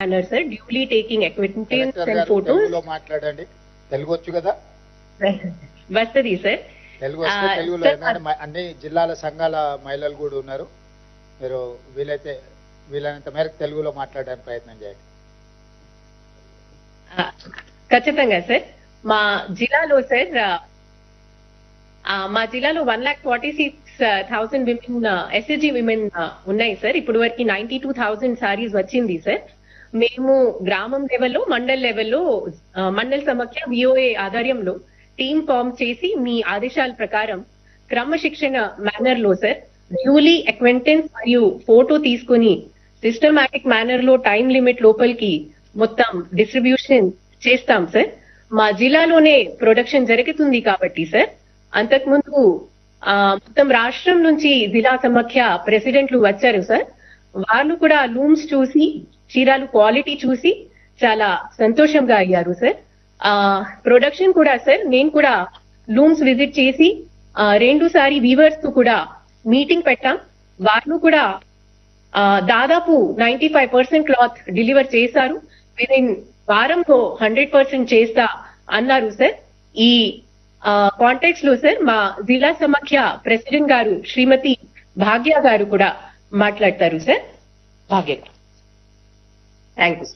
manner, sir, duly taking acquaintance and photos. తెలుగులో మాట్లాడండి. తెలుగు వచ్చు కదా? వస్తది సార్. తెలుగు వస్తే తెలుగులో అన్ని జిల్లాల సంఘాల మహిళలు కూడా ఉన్నారు. మీరు వీలైనంత మేరకు తెలుగులో మాట్లాడడానికి ప్రయత్నం చేయండి. ఖచ్చితంగా సార్. మా జిల్లాలో 1,46,000 విమెన్ ఎస్ఎస్జి విమెన్ ఉన్నాయి సార్. ఇప్పుడు వరకు 92,000 సారీస్ వచ్చింది సార్. మేము గ్రామం లెవెల్లో, మండల్ లెవెల్లో, మండల్ సమాఖ్య విఓఏ ఆధ్వర్యంలో టీమ్ ఫామ్ చేసి మీ ఆదేశాల ప్రకారం క్రమశిక్షణ మేనర్ లో సార్ డ్యూలీ అక్వెంటెన్స్ మరియు ఫోటో తీసుకుని సిస్టమాటిక్ మేనర్ లో టైం లిమిట్ లోపలికి మొత్తం డిస్ట్రిబ్యూషన్ చేస్తాం సార్. మా జిల్లాలోనే ప్రొడక్షన్ జరుగుతుంది కాబట్టి సార్. అంతకుముందు మొత్తం రాష్ట్రం నుంచి జిల్లా సమాఖ్య ప్రెసిడెంట్లు వచ్చారు సార్. వాళ్ళు కూడా లూమ్స్ చూసి, చీరాలు క్వాలిటీ చూసి చాలా సంతోషంగా అయ్యారు సార్. ప్రొడక్షన్ కూడా సార్ నేను కూడా లూమ్స్ విజిట్ చేసి 2 సారి వీవర్స్ తో కూడా మీటింగ్ పెట్టాం. వాళ్ళు కూడా దాదాపు 95% క్లాత్ డెలివర్ చేశారు. విదిన్ వారంలో 100% చేస్తా అన్నారు సార్. ఈ కాంటాక్ట్స్ లో సార్ మా జిల్లా సమాఖ్య ప్రెసిడెంట్ గారు శ్రీమతి భాగ్య గారు కూడా మాట్లాడతారు సార్. Bhagya, thank you.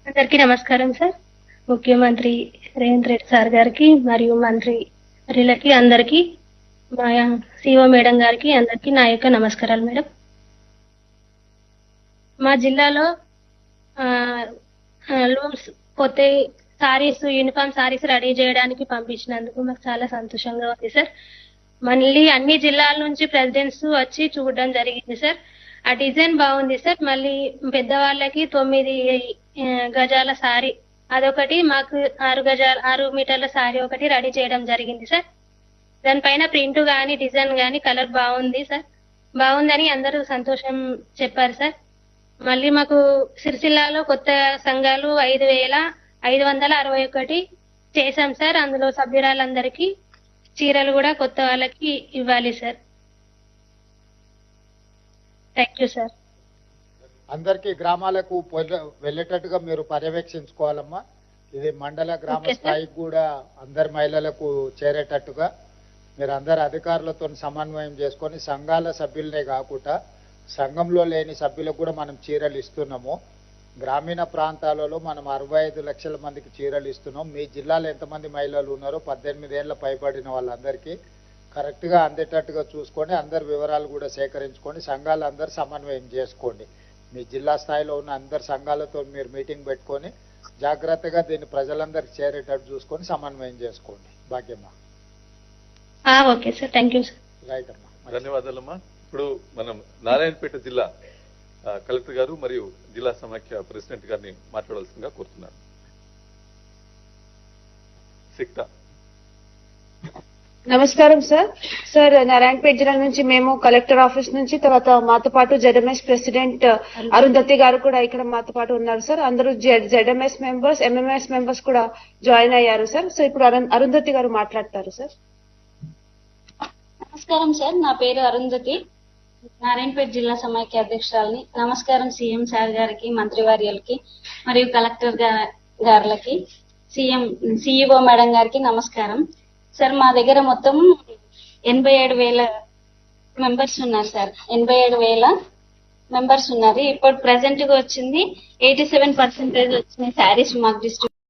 అందరికీ నమస్కారం సార్. ముఖ్యమంత్రి రేవంత్ రెడ్డి సార్ గారికి మరియు మంత్రులకి అందరికీ, మా సిఓ మేడం గారికి అందరికీ నా యొక్క నమస్కారాలు మేడం. మా జిల్లాలో లూమ్స్ కొత్త సారీస్, యూనిఫామ్ సారీస్ రెడీ చేయడానికి పంపించినందుకు మాకు చాలా సంతోషంగా ఉంది సార్. మళ్ళీ అన్ని జిల్లాల నుంచి ప్రెసిడెంట్స్ వచ్చి చూడడం జరిగింది సార్. ఆ డిజైన్ బాగుంది సార్. మళ్ళీ పెద్దవాళ్ళకి 9 గజాల సారీ అదొకటి, మాకు 6 మీటర్ల సారీ ఒకటి రెడీ చేయడం జరిగింది సార్. దానిపైన ప్రింట్ గానీ, డిజైన్ గానీ, కలర్ బాగుంది సార్. బాగుందని అందరూ సంతోషం చెప్పారు సార్. మళ్ళీ మాకు సిరిసిల్లాలో కొత్త సంఘాలు 5,561 చేశాం సార్. అందులో సభ్యురాలందరికీ చీరలు కూడా కొత్త వాళ్ళకి ఇవ్వాలి సార్. Thank you sir. అందరికి గ్రామాలకు వెళ్ళేటట్టుగా మీరు పర్యవేక్షించుకోవాలమ్మా. ఇది మండల గ్రామ స్థాయికి కూడా అందరి మహిళలకు చేరేటట్టుగా మీరు అందరు అధికారులతో సమన్వయం చేసుకొని సంఘాల సభ్యులనే కాకుండా సంఘంలో లేని సభ్యులకు కూడా మనం చీరలు ఇస్తున్నాము. గ్రామీణ ప్రాంతాలలో మనం 65 లక్షల మందికి చీరలు ఇస్తున్నాం. మీ జిల్లాలో ఎంతమంది మహిళలు ఉన్నారో 18 ఏళ్ల పైబడిన వాళ్ళందరికీ కరెక్ట్గా అందేటట్టుగా చూసుకొని అందరి వివరాలు కూడా సేకరించుకొని సంఘాలు అందరు సమన్వయం చేసుకోండి. మీ జిల్లా స్థాయిలో ఉన్న అందరు సంఘాలతో మీరు మీటింగ్ పెట్టుకొని జాగ్రత్తగా దీన్ని ప్రజలందరికీ చేరేటట్టు చూసుకొని సమన్వయం చేసుకోండి. Bhagyamma. Okay sir, thank you sir. Right అమ్మా, ధన్యవాదాలమ్మా. ఇప్పుడు మనం నారాయణపేట జిల్లా కలెక్టర్ గారు మరియు జిల్లా సమాఖ్య ప్రెసిడెంట్ గారిని మాట్లాడాల్సిందిగా కోరుతున్నాను. సిక్తా. నమస్కారం సార్. సార్, నారాయణపేట జిల్లా నుంచి మేము కలెక్టర్ ఆఫీస్ నుంచి, తర్వాత మాతో పాటు జెడ్ఎంఎస్ ప్రెసిడెంట్ అరుంధతి గారు కూడా ఇక్కడ మాతో పాటు ఉన్నారు సార్. అందరూ జెడ్ఎంఎస్ మెంబర్స్, ఎంఎంఎస్ మెంబర్స్ కూడా జాయిన్ అయ్యారు సార్. సో ఇప్పుడు అరుంధతి గారు మాట్లాడతారు సార్. నమస్కారం సార్, నా పేరు అరుంధతి, నారాయణపేట జిల్లా సమాఖ్య అధ్యక్షురాలని. నమస్కారం సీఎం సార్ గారికి, మంత్రివర్యులకి మరియు కలెక్టర్ గారులకి, సిఇఓ మేడం గారికి నమస్కారం సార్. మా దగ్గర మొత్తం 87,000 మెంబర్స్ ఉన్నారు సార్. 87,000 మెంబర్స్ ఉన్నారు. ఇప్పుడు ప్రెసెంట్ గా వచ్చింది 87% వచ్చిన శారీస్ మాకు డిస్ట్రిబ్యూట్